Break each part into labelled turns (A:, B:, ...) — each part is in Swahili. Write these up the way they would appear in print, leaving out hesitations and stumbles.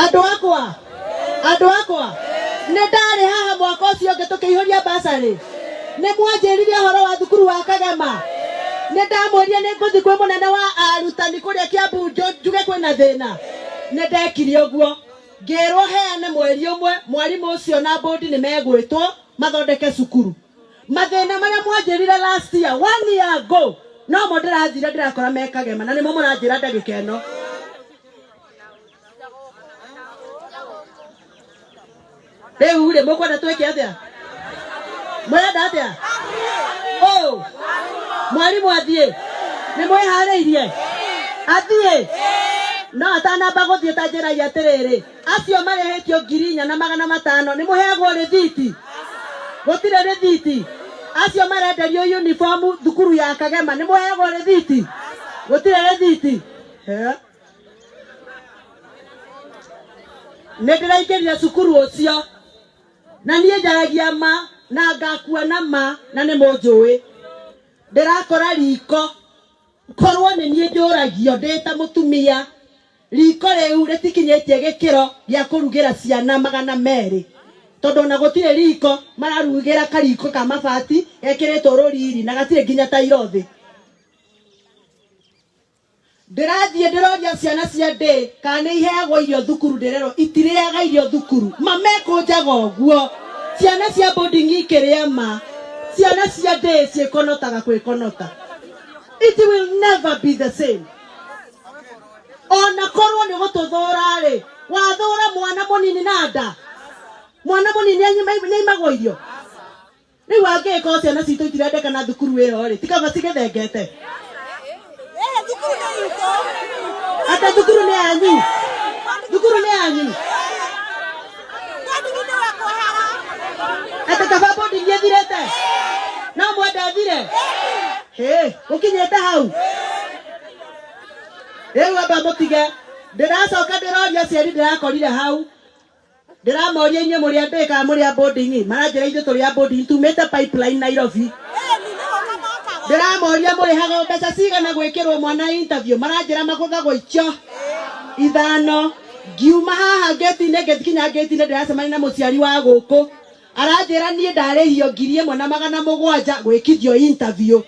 A: Andũ akwa nĩ ndarĩ haha mwaka ũcio ũngĩ tũkĩihũria basarĩ. Nĩ mwanjĩrire ũhoro wa thukuru wa Kagema. Nĩ ndamwĩrire nĩ ngũthiĩ kwĩ mũnene wa arutani kũrĩa Kiambu njuge kwĩna thĩna. Nĩ ndekire ũguo. Ngĩrwo heane mweri ũmwe mwarimũ ũcio na bodi nĩ megwĩtwo mathondeke cukuru. Mathĩna marĩa mwanjĩrire last year 1 year ago no mo ndĩrathire ndĩrakora me Kagema na nĩmo mũranjĩra ndagĩka ĩno. Rĩu rĩ mũkwenda twĩke atĩa? Mwenda atĩa? Oh, mwarimu athiĩ. Nĩ mwĩharĩirie? Athiĩ? No atanamba gũthiĩ ta njĩragia atĩrĩrĩ. Acio marĩhĩtio 4,500 nĩ mũheagwo rĩthiti. Gũtirĩ rĩthiti. Acio marenderio uniform thukuru ya Kagema nĩ mũheagwo rĩthiti. Gũtirĩ rĩthiti. Nĩ ndĩraingĩrire cukuru ũcio. Na niĩ njaragia ma na ngakua na ma na nĩ mũnjũĩ. Ndĩrakora riko. Korwo nĩ niĩ njũragio ndĩ ta mũtumia. Riko rĩu rĩtikinyĩtie gĩkĩro gĩa kũrugĩra ciana 200. Tondũ na gũtirĩ riko mararugĩra kariko ka mabati gekĩrĩtwo rũriri na gatirĩ nginya tairo thĩ. Ndĩrathiĩ ndĩroria ciana cia ndĩ kana nĩ iheagwo irio thukuru ndĩrerwo itirĩaga irio thukuru. Mamekũnjaga ũguo. Ciana cia boarding ikĩrĩa ma. Ciana cia ndĩ ciĩkonotaga kwĩkonota. It will never be the same. Ona korwo nĩ gũtũthũra rĩ, wathũra mwana mũnini na nda. Mwana mũnini nĩaimagwo irio. Rĩu angĩkorwo ciana citũ itirendeka na thukuru ĩyo rĩ, tikaba cigĩthengete.
B: Thukuru nĩ itũ.
A: Ata thukuru nĩ yanyu. Thukuru nĩ yanyu. Ata kaba boarding ĩthirĩte. No mwenda thire. Ũkinyĩte hau. Rĩu amba mũtige. Ndĩracoka ndĩroria ciari ndĩrakorire hau. Ndĩramoria inyuĩ mũrĩa ndĩ kana mũrĩa boarding. Maranjĩra ithuĩ tũrĩa boarding tumĩte pipeline Nairobi. Ndĩramoria mũrĩhaga mbeca cigana gwĩkĩrwo mwana interview. Maranjĩra magũthagwo icio 5. Ngiuma haha gate-inĩ ngĩkinya gate-inĩ ndĩracemania na mũciari wa gũkũ. Aranjĩra niĩ ndarĩhio 1,700 gwĩkithio interview.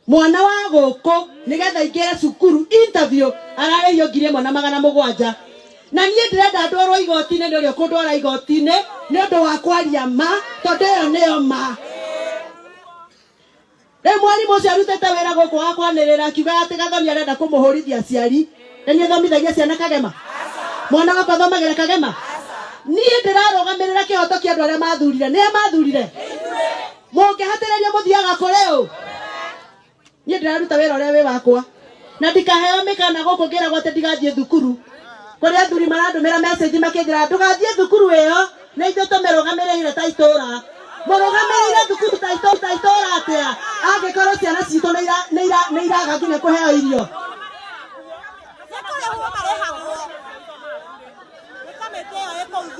A: Mwana wa gũkũ nĩgetha ingĩre cukuru interview ararĩhio 1,700. Na niĩ ndĩrenda ndwarwo igoti-inĩ nĩ ũrĩa kũndwara igoti-inĩ nĩ ũndũ wa kwaria ma tondũ ĩyo nĩyo ma. Rĩu mwarimũ ũcio arutĩte wĩra gũkũ wa kwanĩrĩra akiuga atĩ Gathoni arenda kũmũhũrithia aciari. Na niĩ thomithagia ciana Kagema. Mwana wakwa thomagĩra Kagema. Niĩ ndĩrarũgamĩrĩra kĩhoto kĩa andũ arĩa mathurire. Nĩ mathurire. Mũngĩhatĩrĩria mũthiaga kũrĩ ũ? Niĩ ndĩraruta wĩra ũrĩa wĩ wakwa. Na ndikaheo mĩkana gũkũ ngĩragwo atĩ ndigathiĩ thukuru. Kũrĩ athuri marandũmĩra message makĩnjĩra ndũgathiĩ thukuru ĩyo nĩ ithuĩ tũmĩrũgamĩrĩire ta itũũra. Mũrũgamĩrĩire thukuru ta itũũra atĩa angĩkorwo ciana citũ nĩ iraga nginya kũheo irio.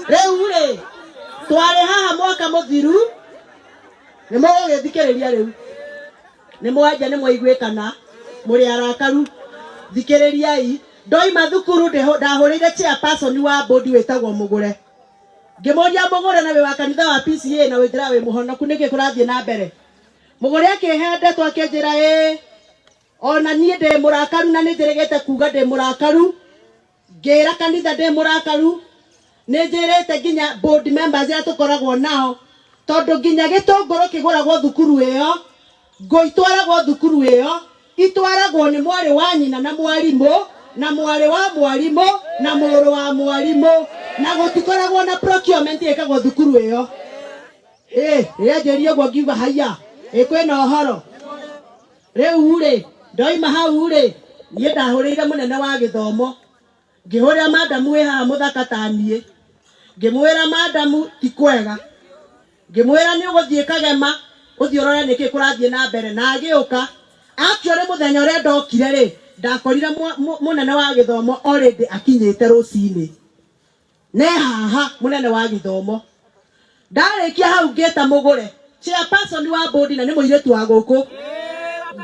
A: Rĩu rĩ twarĩ haha mwaka mũthiru nĩ mũgũgĩthikĩrĩria rĩu. Nĩ mwanja nĩ mwaiguĩkana mũrĩ arakaru. Thikĩrĩriai. Ndoima thukuru ndahũrĩire chairperson wa board wĩtagwo Mũgũre. Ngĩmũria Mũgũre na wĩ wa kanitha wa PCA na wĩthira wĩ mũhonoku nĩkĩ kũrathiĩ na mbere. Mũgũre akĩhe ndeto akĩnjĩra ona niĩ ndĩ mũrakaru na nĩ njĩrĩgĩte kuga ndĩ mũrakaru. Ngĩra kanitha ndĩ mũrakaru. Nĩ njĩrĩte nginya board members arĩa tũkoragwo nao tondũ nginya gĩtũngũrũ kĩgũragwo thukuru ĩyo. Ngũ itwaragwo thukuru ĩyo. Itwaragwo nĩ mwarĩ wa nyina na mwarimũ. Na mwarĩ wa mwarimũ na mũrũ wa mwarimũ na gũtikoragwo na procurement ĩkagwo thukuru ĩyo. Rĩanjĩria ũguo ngiuga haiya kwĩna ũhoro. Rĩu rĩ ndoima hau rĩ niĩ ndahũrĩire mũnene wa gĩthomo. Ngĩhũrĩra madamu wĩ haha mũthaka ta niĩ. Ngĩmwĩra madamu ti kwega. Ngĩmwĩra nĩ ũgũthiĩ Kagema ũthiĩ ũrore nĩkĩ kũrathiĩ na mbere na agĩũka. Actually mũthenya ũrĩa ndokire rĩ ndakorire mũnene wa gĩthomo already akinyĩte rũcinĩ. Ne haha mũnene wa gĩthomo. Ndarĩkia hau ngĩta Mũgũre. Chairperson wa board na nĩ mũirĩtu wa gũkũ.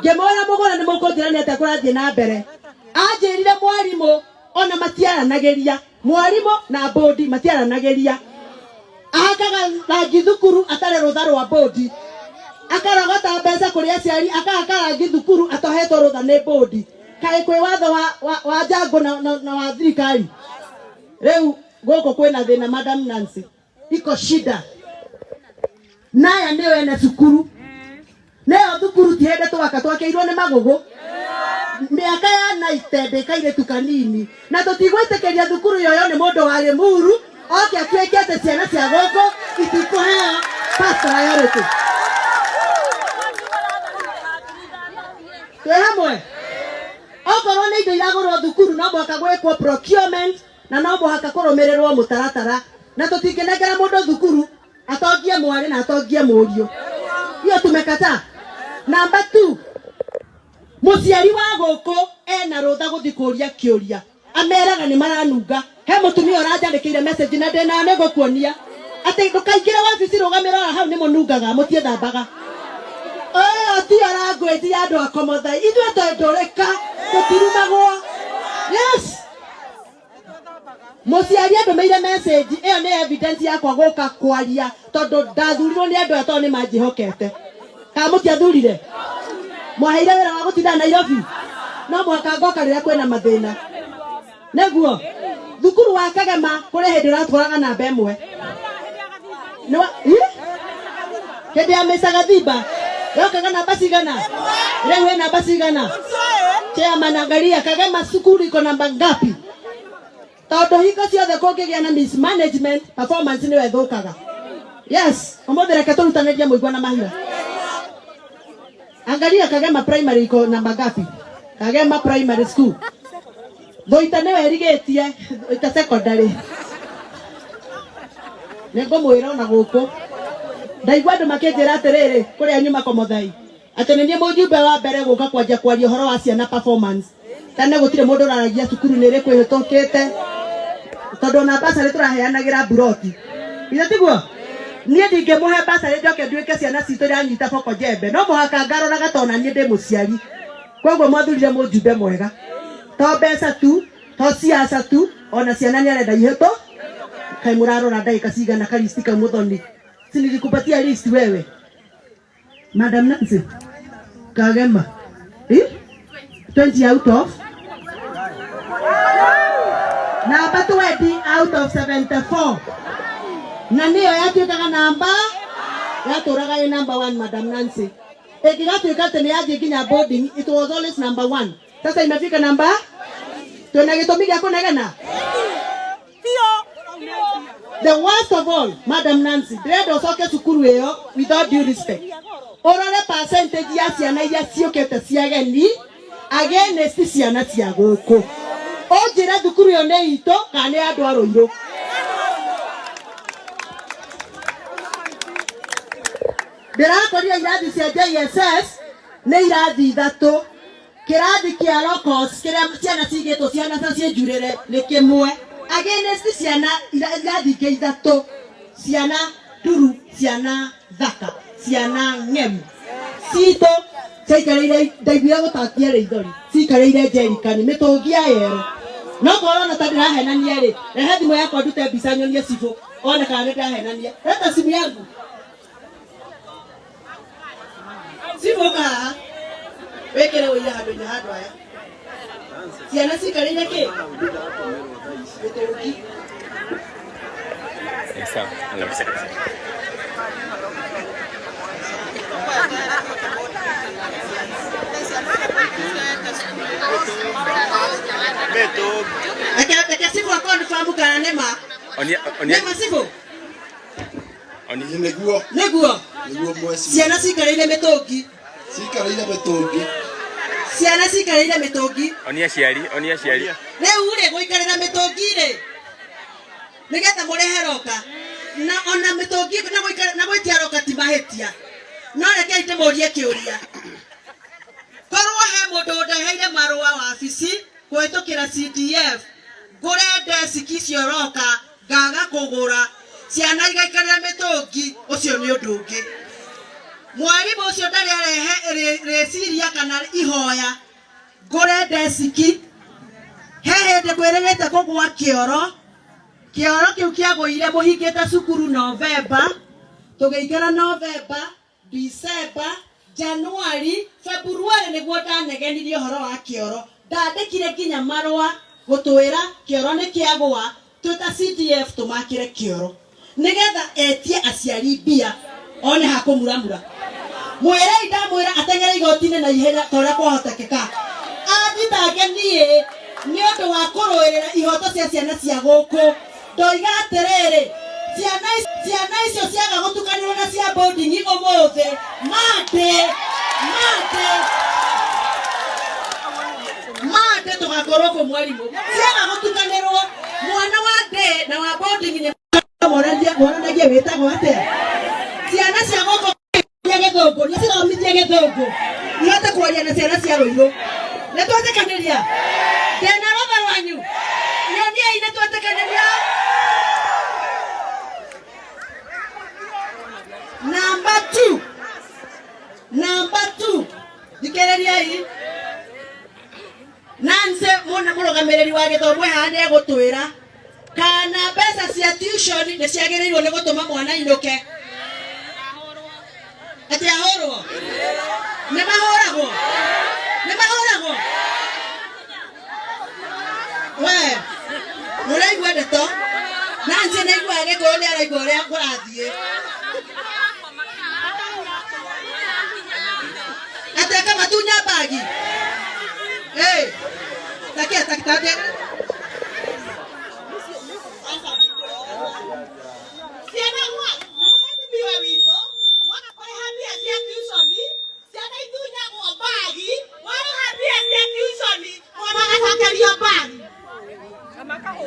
A: Ngĩmwĩra Mũgũre nĩ mũkũnjĩra nĩ atĩa kũrathiĩ na mbere. Anjĩrire mwarimũ ona matiaranagĩria mwarimo na bodi matiaranageria ahakaga rangi thukuru atare rutha rwa bodi akarogota mbeca kuri aciari akahaka rangi thukuru atohetwo rutha ni bodi kai kwi watho wa jango na wa thirikari riu goko kwina thina Madam Nancy iko shida naya niyo ene thukuru neo thukuru tihende twaka twakeirwo ni magugu miaka ya naitende kaire tukanini na tutigwitekeria thukuru yoyo ni mundu wa Limuru oke atwekete ciana cia goko itikuheo first priority hamwe okorwo ni indo iragurwo thukuru no mwaka gwikwo procurement na no mwaka kurumirirwo mutaratara na tutinginengera mundu thukuru atongie mwari na atongie murio hiyo tumekata. Number 2 muciari wa goko ena rutha guthi kuria kiuria ameraga ni maranunga he mutumia urajandikire message na ndena nego kuonia ati ndukaingire wabici rugamira hau ni munungaga mutie thambaga ati arangweti andu akomothai ithuĩ twendoreka tutirumagwo. Yes muciari andumeire message iyo ni evidence yakwa guka kwaria tondu ndathurirwo ni andu ato ni manjihokete ka mutiathurire mwaheire wira wa gutinda Nairobi no mwaka ngoka rĩrĩa kwĩna mathĩna neguo thukuru wa Kagema kũrĩ hĩndĩ ũratwaraga namba ĩmwe hĩndĩ ya Mr. Gathimba yokaga namba cigana rĩu wĩ namba cigana chairman angalia Kagema cukuru iko namba ngapi tondu hingo ciothe kũngĩgĩa na mismanagement performance nĩyo ĩthũkaga. Yes ũmũthĩ reke tũrutanĩrie mũigua na mahira. Angalia Kagema primary iko namba ngapi? Kagema primary school Thoita niwe erigetie ita secondary nego mwira na guku ndaigua andu makinjira atiriri kuri anyu makomothai ati ni mujumbe wa mbere guka kwanja kwaria horo wa ciana performance tane gutire mundu raragia cukuru ni ri kwihitokite tondu na basari turaheanagira buroti ira tiguo nie ndingemuhe basari njoke nduike ciana citu iranyita boko jembe no muhaka ngarora gatona nie ndi muciari koguo mwathurire mujumbe mwega to mbeca tu to siasa tu ona ciana ni arenda ihito kai murarora ndagika cigana kalisti ka muthoni sinilikupatia list wewe Madam Nancy Kagema 20 out of namba 20 out of 74 na niyo yatuikaga namba yaturaga i number 1 Madam Nancy ikigatuika tene yaje kinya boarding it was always number 1 sasa imefika namba tunagitomiga kunegana the worst of all Madam Nancy dread osoke cukuru iyo without due respect orale percentage ya ciana iria ciokete ciageni against ciana cia guku ojira thukuru yo ne ito kana andu aroiro ndirakoria irathi cia JSS ne irathi ithatu kirathi kia locals kiria ciana cigitwo ciana cienjurire ni kimwe against ciana irathi ke ithatu ciana turu ciana thaka ciana ngemu cito caikarire ndaiguire gutatia rithori cikarire jerikani mitungia yero no korona tandirahenania ri rehe thimu yakwa ndute mbica nyonie cibo one kana ndirahenania reta simu yangu cibo ka wekere wira handu aya ciana cikarire ki mitungi
C: Esa, la mesa. Beto.
A: Aka sifu akoni famu kana nema.
C: Oni.
A: Nema sifu.
C: Oni
D: neguo mwesi
A: Ciana cikarire mitungi. Ciana cikarire mitungi.
C: Oni aciari.
A: Riu ri guikarira mitungi ri. Nigetha murehe roka. Na ona mitungi na guikara na gwitia roka ti mahetia. No reke ite murie kiuria. Korwo he mundu ndeheire marua wabici kuhitukira CDF ngure deski cio roka ngaga kugura ciana igaikarira mitungi ucio ni undu ungi mwarimu ucio ndari arehe reciria kana ihoya ngure deski he hindi kwirigite kugwa kioro kioro kiu kiagũire mũhingĩte cukuru November, tũgĩikara November, December, January, February nĩguo ndanegenirie ũhoro wa kioro. Ndandĩkire nginya marũa gũtwĩra kioro nĩ kĩagũa, twĩta CDF tũmakĩre kioro nĩgetha etie aciari mbia one ha kũmuramura. Mwĩrei ndamwĩra ateng'ere igoti-inĩ na ihenya ta ũrĩa kwahotekeka. Athitange niĩ nĩ ũndũ wa kũrũĩrĩra ihoto cia ciana cia gũkũ. Ndoiga atĩrĩrĩ, ciana icio ciaga gũtukanĩrwo na cia boarding ũmũthĩ mande tũgakorwo kũ mwarimũ. Ciaga gũtukanĩrwo mwana wa ndĩ na wa boarding nĩ moranagia wĩtagwo atĩa. Ciana cia gũkũ Gĩthũngũ nĩ ciromithia Gĩthũngũ ihote kwaria na ciana cia Rũirũ. Nĩ twetĩkanĩria ndĩna rũtha rwanyu nyoniai nĩ twetĩkanĩria. Number two thikĩrĩriai. Nancy mũrũgamĩrĩri wa gĩthomo haha nĩ egũtwĩra kana mbeca cia tuition nĩ ciagĩrĩirwo nĩ gũtũma mwana ainũke. Ati ahorwo nĩ mahoragwo we mũraigua ndeto. Nancy nĩ aiguaga Gĩkũyũ nĩ araigua ũrĩa kũrathiĩ. Ateka matunya bagi takia takitade siana wa biwa wito wana kwa habia sia tuition siana itunya kwa bagi wana habia sia tuition wana atakaria bagi kama kale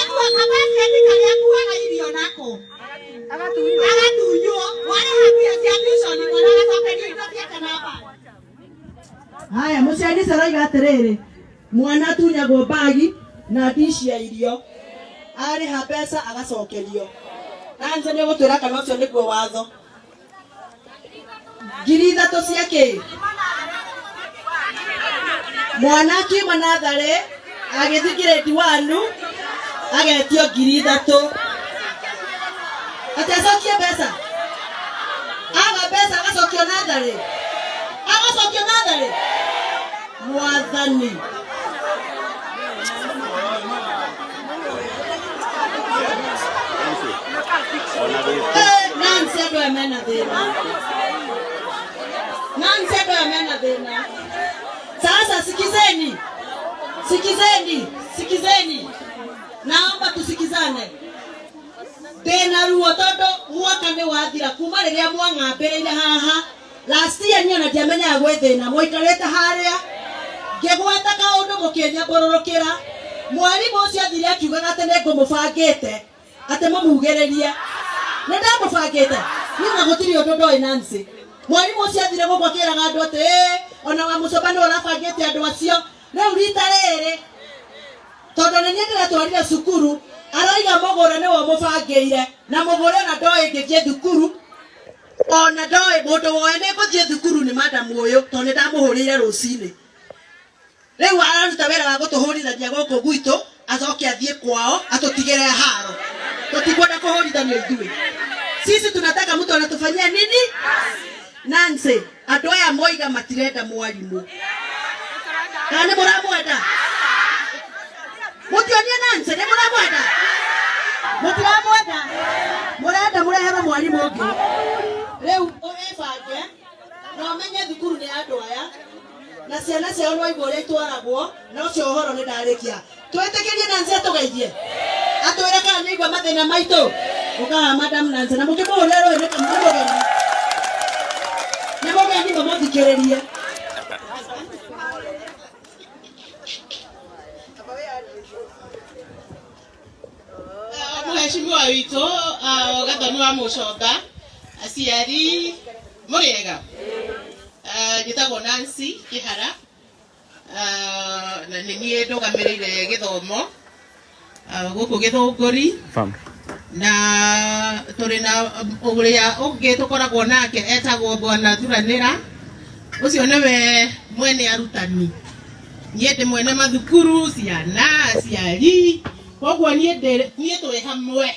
A: kwa kabasi atakaria kwa na irio nako agatunyo wana habia sia tuition wana atakaria itokia kana bagi. Haya mũciari saroiga atĩrĩrĩ, mwana tunyagwo bagi na dishi ya irio, arĩha mbeca agacokerio. Nancy nĩ gũtwĩra kana ũcio nĩguo watho. 3,000 cia kĩ? Mwana akiuma natharĩ agĩthiĩ grade 1 agetio 3,000. Atacokie mbeca. Aga mbeca agacokio natharĩ. Mwathani. Nancy andũ aya mena thĩna. Sasa sikizeni. Naomba tusikizane. Ndĩna ruo tondũ mwaka nĩ wathira kuma rĩrĩa mwang'ambĩrĩire haha. Last year niona ndiamenyaga gwĩthĩna mũikarĩte harĩa ngĩgweta kaũndũ mũkĩnyambũrũrũkĩra. Mwarimũ ũcio athire akiugaga atĩ nĩ ngũmũbangĩte atĩ mũmugĩrĩrie. Nĩ ndamũbangĩte niĩ gũtirĩ ũndũ ndoĩ Nancy. Mwarimũ ũcio athire gũkũ akĩraga andũ atĩ ona wa mũcoba nĩ ũrabangĩte andũ acio. Rĩu rita rĩrĩ tondũ nĩ niĩ ndĩratwarire cukuru aroiga mũgũra nĩwe mũbangĩire na mũgũra ona ndoĩ ngĩthiĩ thukuru. Ona ndoĩ mũndũ woe nĩ ngũthiĩ thukuru nĩ madam ũyũ tondũ nĩ ndamũhũrĩire rũcinĩ. Rĩu araruta wĩra wa gũtũhũrithania gũkũ gwitũ acoke athiĩ kwao atũtigĩre haro. Tũtikwenda kũhũrithanio ithuĩ. Sisi tunataka mtu anatufanyia nini? Nancy, andũ aya moiga matirenda mwarimũ. Kana nĩ mũramwenda? Mũtionie Nancy nĩ mũramwenda? Mũtiramwenda? Mũrenda mũrehere mwarimũ ũngĩ. Rĩu ũgebange na ũmenye thukuru nĩ andũ aya na ciana ciao no igũrũ ũrĩa itwaragwo na ũcio ũhoro nĩ ndarĩkia. Twĩtĩkĩrie Nancy atũgeithie atwĩre kana nĩ igua mathĩna maitũ. Ũkaha madam Nancy na mũkĩmũhũrĩre rũĩ nĩ mũgeni. Nĩ mũgeni mũthikĩrĩrie.
E: Mheshimiwa witũ Gathoni wa Mũconga aciari mũrĩega. Njĩtagwo Nancy Kĩhara na nĩ niĩ ndũgamĩrĩire gĩthomo gũkũ Gĩthũngũri na tũrĩ na ũrĩa ũngĩ tũkoragwo nake etagwo Bwana Thuranĩra. Ũcio nĩwe mwene arutani. Niĩ ndĩ mwene mathukuru, ciana, aciari koguo nie twe hamwe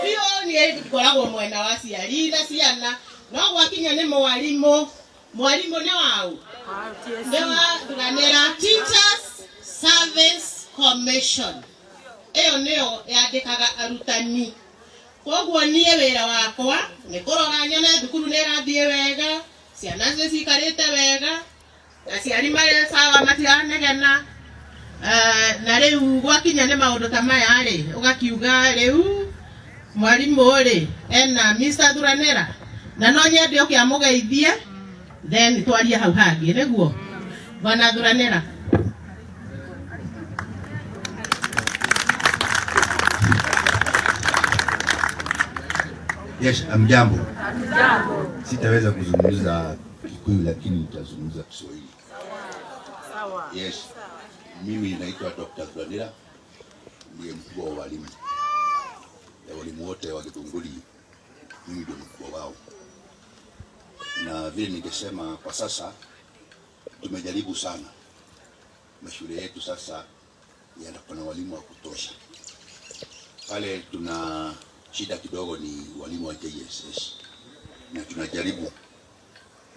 E: bio nie koragwo mwena wa ciari na ciana no gwakinya nĩ mwarimũ nĩ wau Thuranĩra Teachers Service Commission ĩyo nĩyo yandĩkaga arutani. Koguo niĩ wĩra wakwa nĩ kũrora nyone thukuru nĩ ĩrathiĩ wega, ciana cikarĩte wega, aciari marĩ sawa matiranegena. Na rĩu gwakinya nĩ maũndũ ta maya rĩ, ũgakiuga rĩu mwarimũ rĩ ena Mr. Thuranĩra na no nyende oke amũgeithie then twarie hau hangĩ nĩguo Bwana Thuranĩra.
F: Yes, amjambo. Sitaweza kuzungumza Kikuyu lakini nitazungumza Kiswahili. Sawa. Yes. Mimi naitwa Dr. Thuranĩra, ndiye mkuu wa walimu. Walimu wote wa Githunguri, mimi ndio mkuu wao. Na vile ningesema kwa sasa tumejaribu sana. Mashule yetu sasa yana walimu wa kutosha. Pale tuna shida kidogo ni walimu wa JSS. Na tunajaribu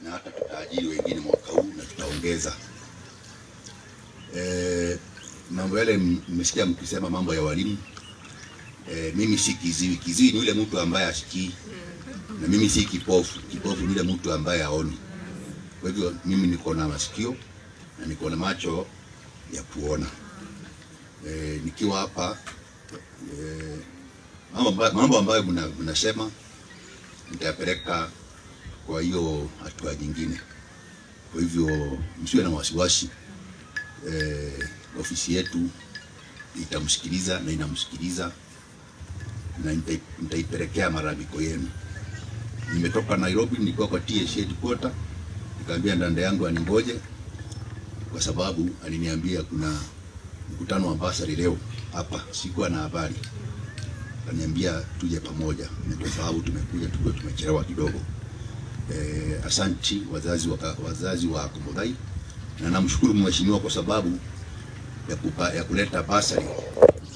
F: na hata tutaajiri wengine mwaka huu na tutaongeza. Mambo yale mmesikia mkisema mambo ya walimu. Mimi si kiziwi. Kiziwi ni yule mtu ambaye asikii. Na mimi si kipofu. Kipofu ni yule mtu ambaye haoni. Kwa hivyo mimi niko na masikio na niko na macho ya kuona. Nikiwa hapa mambo ambayo mnasema nitayapeleka kwa hiyo hatua nyingine. Kwa hivyo msiwe na wasiwasi. Ofisi yetu itamsikiliza na inamsikiliza na nitaipelekea malalamiko yenu. Nimetoka Nairobi, nilikuwa kwa TSC headquarters, nikaambia ndanda yangu aningoje kwa sababu aliniambia kuna mkutano wa ambassador leo hapa, sikuwa na habari. Akaniambia tuje pamoja, na kwa sababu tumekuja tukiwa tumechelewa kidogo. Asanti wazazi wa Komodai, na namshukuru mheshimiwa kwa sababu ya kuleta basari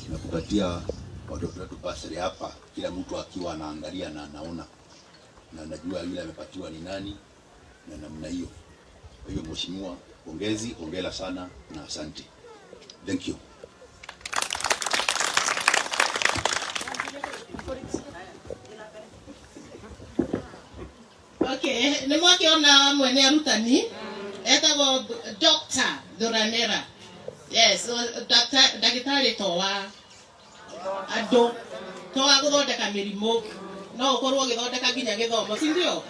F: na kupatia watoto wetu basari hapa, kila mtu akiwa anaangalia na anaona na najua yule amepatiwa ni nani na namna hiyo. Kwa hiyo mheshimiwa, pongezi, hongera sana na asante. Thank you.
E: Okay, nĩ mwakiona mwene arutani etagwo Dr. Thuranĩra. Yes, ndagĩtarĩ to wa andũ, to wa gũthondeka mĩrimũ, no ũkorwo ũgĩthondeka nginya gĩthomo, si ndio?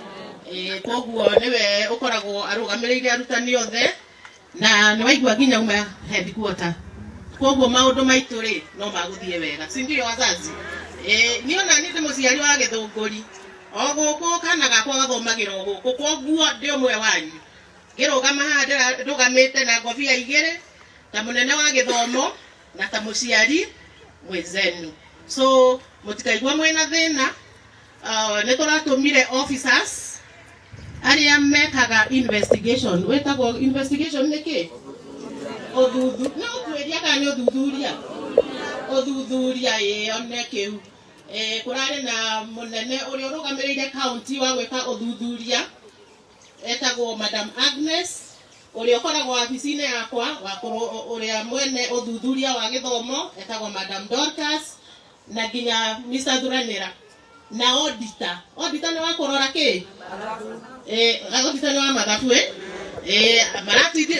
E: Koguo nĩwe ũkoragwo arũgamĩrĩire arutani othe na nĩ waigua nginya uma headquarter. Koguo maũndũ maitũ rĩ no magũthiĩ wega, si ndio wazazi? Niona nĩ mũciari wa Gĩthũngũri. O gũkũ kana gakwa gathomagĩra o gũkũ, koguo ndĩ ũmwe wanyu. Ngĩrũgama haha ndĩrũgamĩte na ngobia igĩrĩ ta mũnene wa gĩthomo na ta mũciari mwenzenu. So mũtikaigua mwĩna thĩna. Nĩ tũratũmire officers arĩa mekaga investigation. Wĩtagwo investigation nĩ kĩ? Ũthuthuria. No kwĩria kana nĩ ũthuthuria? Ũthuthuria one kĩu. Kũrarĩ na mũnene ũrĩa ũrũgamĩrĩire county wa gwĩka ũthuthuria etagwo Madam Agnes, ũrĩa ũkoragwo wabici-inĩ yakwa ũrĩa mwene ũthuthuria wa gĩthomo etagwo Madam Dorcas, na nginya Mr. Thuranĩra na auditor. Auditor nĩ wa kũrora kĩ? Auditor nĩ wa mathabu.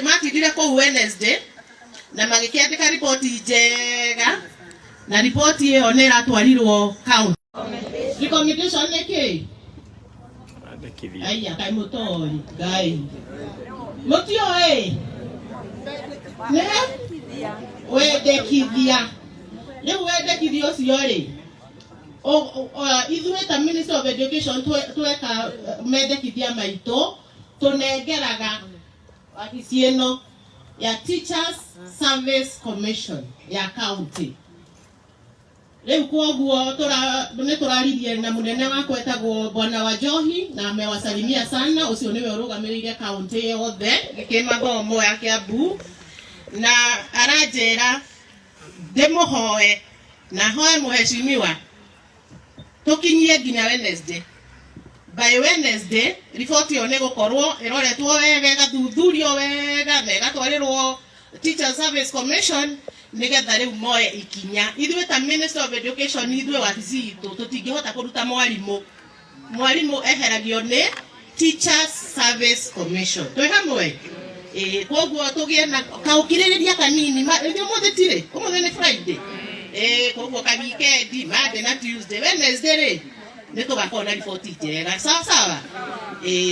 E: Matindire kũu Wednesday na magĩkĩandĩka riboti njega, na riboti ĩyo nĩ ĩratwarirwo county. Recommendation nĩ kĩ? Aya kai mũtori ngai mũtio ne wendekithia rĩu wendekithia ũcio rĩ ithuĩ ta Ministry of Education tweka mendekithia maitũ tũnengeraga wabici ĩno ya Teachers Service Commission ya county. Leo koguo nĩ tũraririe na mũnene wakwa etagwo Bwana Wanjohi na amewasalimia sana. Ucio niwe ũrũgamĩrĩire county yothe gĩkĩmathomo ya Kiambu, na aranjĩra demo hoe na hoe muheshimiwa tukinyie nginya Wednesday. By Wednesday report yo ne gukorwo iroretwo wega gathuthurio wega na gatwarirwo Teacher Service Commission nigetha riu moe ikinya. Ithuĩ ta Minister of Education ithuĩ wabici itu tutingihota kuruta mwarimu eheragio ni Teacher Service Commission. Twi hamwe koguo tugie na kaukiririria kanini ndio muthitire umuthi ni Friday koguo ka weekend Monday na Tuesday Wednesday nitugakona report njega sawa sawa.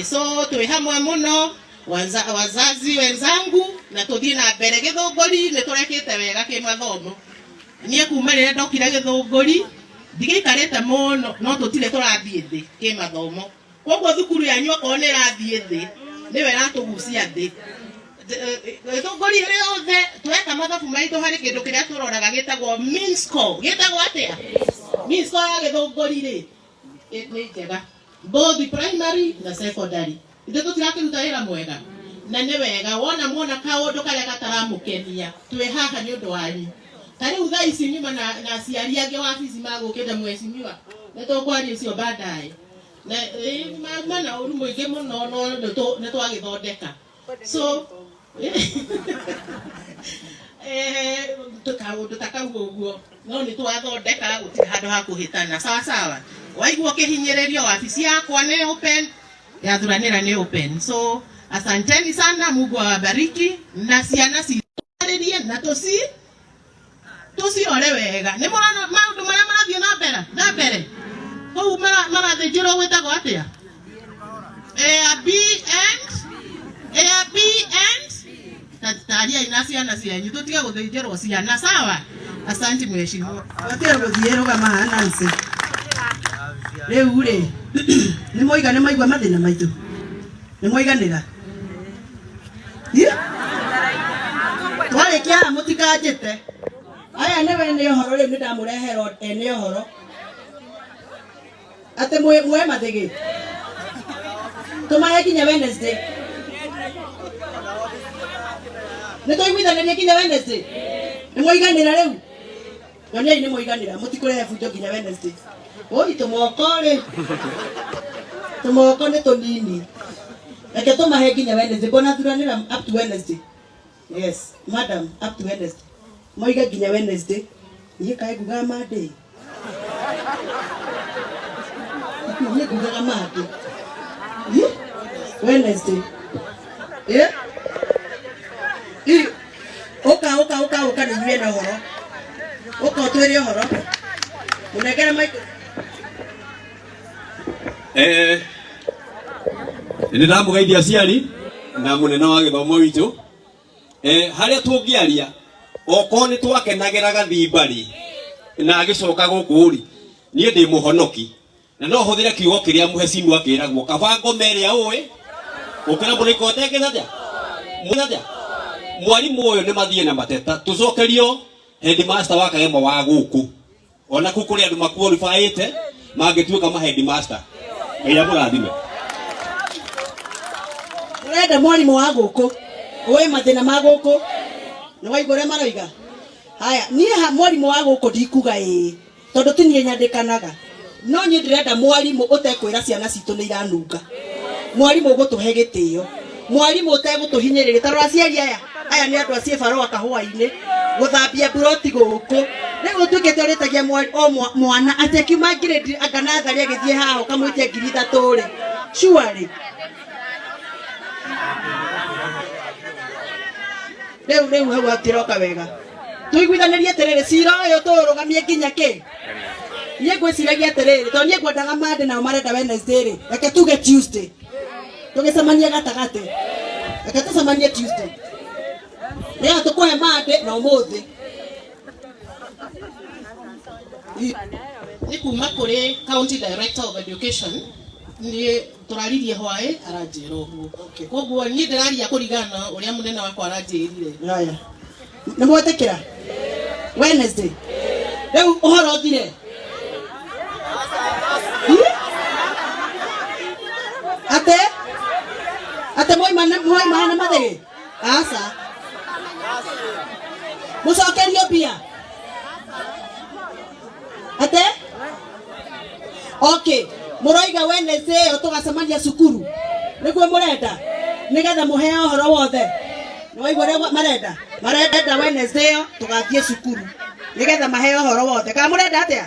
E: So twi hamwe muno wazazi wenzangu na tuthie na mbere Githunguri niturekete wega kimathomo. Nie kuma rire ndokire Githunguri ndigikarite muno no tutire turathie thi kimathomo. Koguo thukuru yanyu akone irathie thi niwe ratugucia thi. Githunguri riothe tweka mathabu maitu hari kindu kiria turoraga gitagwo mean score. Gitagwo atia? Mean score ya Githunguri ri ni njega both primary na secondary. Ithe tutirakiruta wira mwega na ni wega wona kaundu karia gataramukenia twi haha ni undu wanyu. Tariu thaa ici nyuma na aciari angi wabici magukite mweshimiwa nitũkwaria ucio baadaye na mana uru muingi muno no nitwagithondeka. So tukaundu takauguo uguo no nitwathondeka gutiri handu ha kuhitana sawa sawa. Waigua kihinyiririo wabici yakwa ni open ya Thuranira ni open. So asanteni sana, Mungu awabariki na ciana citaririe na tuciore wega. Ni mwana maundu maria marathie na mbere kou marathĩnjĩrwo gwĩtagwo atia? ARB and taria ina ciana cianyu tutige gũthĩnjĩrwo ciana sawa. Asante mheshimiwa.
A: Watia gũthiĩ rũgama hana nse. Rĩu rĩ nĩ moiga nĩ maigua mathĩna maitũ. Nĩ moiganĩra. Twarĩkia mũtikanjĩte. Aya nĩwe nĩ ũhoro rĩu nĩndamũreherwo ene ũhoro. Ate mwe mathĩgĩ. Tũmahe nginya Wednesday. Nĩtũiguithanĩria nginya Wednesday. Nĩ moiganĩra rĩu. Nyoniai nĩ moiganĩra mũtikũrehe bunjo nginya Wednesday. Oi tumoko nĩ tũnini. Reke tũmahe nginya Wednesday. Mbona Thuranĩra up to Wednesday? Yes, madam, up to Wednesday. Moiga nginya Wednesday. Niĩ kaĩ ngugaga Monday. Niĩ ngugaga Monday. Wednesday. Ũka nĩ inyuĩ na ũhoro. Ũka ũtwĩre ũhoro. Mũnengere maitũ.
G: Nĩndamũgeithia aciari na mũnene wa gĩthomo witũ. Harĩa tũngĩaria okorwo nĩ twakenagĩra gathimba-rĩ na agĩcoka gũkũ rĩ niĩ ndĩ mũhonoki na no hũthĩre kiugo kĩrĩa mũhecimu akĩragwo kaba ngome ĩrĩa ũĩ ũkĩra mũrĩko ũtekĩthatia mũthatia mwarimũ ũyũ nĩ mathiĩ na mateta tũcokerio headmaster wa kagema wa gũkũ ona kũ kũrĩ andũ maqualifyĩte mangĩtuĩka ma headmaster ĩrĩa mũrathime.
A: Ũrenda mwarimũ wa gũkũ ũĩ mathĩna ma gũkũ nĩ waigua ũrĩa maroiga. Haya niĩ mwarimũ wa gũkũ ndikuga tondũ ti niĩ nyandĩkanaga no niĩ ndĩrenda mwarimũ ũtekwĩra ciana citũ nĩ iranunga. Mwarimũ ũgũtũhe gĩtĩo, mwarimũ ũtegũtũhinyĩrĩria. Tarora aciari aya nĩ andũ acie barũa kahũa-inĩ gũthambia buroti gũkũ. Rĩu ũtuĩkĩte ũrĩtagia mwana atekiuma ngirĩndi anga nathari agĩthiĩ haha ũkamwĩtia 3,000 rĩ surely. Rĩu hau hatiroka wega. Tũiguithanĩrie atĩrĩrĩ cira ũyũ tũũrũgamie nginya kĩ? Niĩ ngwĩciragia atĩrĩrĩ tondũ niĩ ngwendaga Monday nao marenda Wednesday rĩ reke tuge Tuesday. Tũgĩcemania gatagatĩ. Reke tũcemanie Tuesday. Rĩu tũkũhe Monday na ũmũthĩ.
E: Nĩ kuma kũrĩ County Director of Education nĩ tũraririe hwaĩ aranjĩra ũguo. Koguo niĩ ndĩraria kũringana ũrĩa mũnene wakwa aranjĩrire.
A: Haya. Nĩ mwetĩkĩra? Wednesday. Rĩu ũhoro ũthire. Ate moima hana mathĩgĩ? Aca. Mũcokerio mbia. Okay, muroiga Wednesday ĩyo tũgacemania cukuru nĩguo mũrenda nĩgetha mũhe ũhoro wothe. Nĩwaigua ũrĩa marenda Wednesday ĩyo tũgathiĩ cukuru nĩgetha mahe ũhoro wothe. Kana mũrenda atĩa?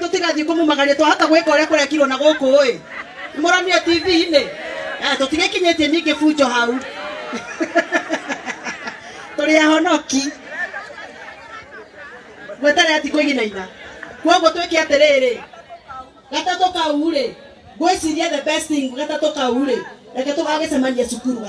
A: Tũtigathiĩ kũmumagaria twahota gwĩka ũrĩa kũrekirwo na gũkũ ĩ. Mũronio TV-inĩ. Tũtigekinyĩtie ningĩ bunjo hau. Tũrĩ ahonoki. Gweterera ti kũiginaina. Koguo twĩke atĩrĩrĩ. Gatatũ kau rĩ. Ngwĩciria the best thing gatatũ kau rĩ. Reke tũgagĩcemania cukuru.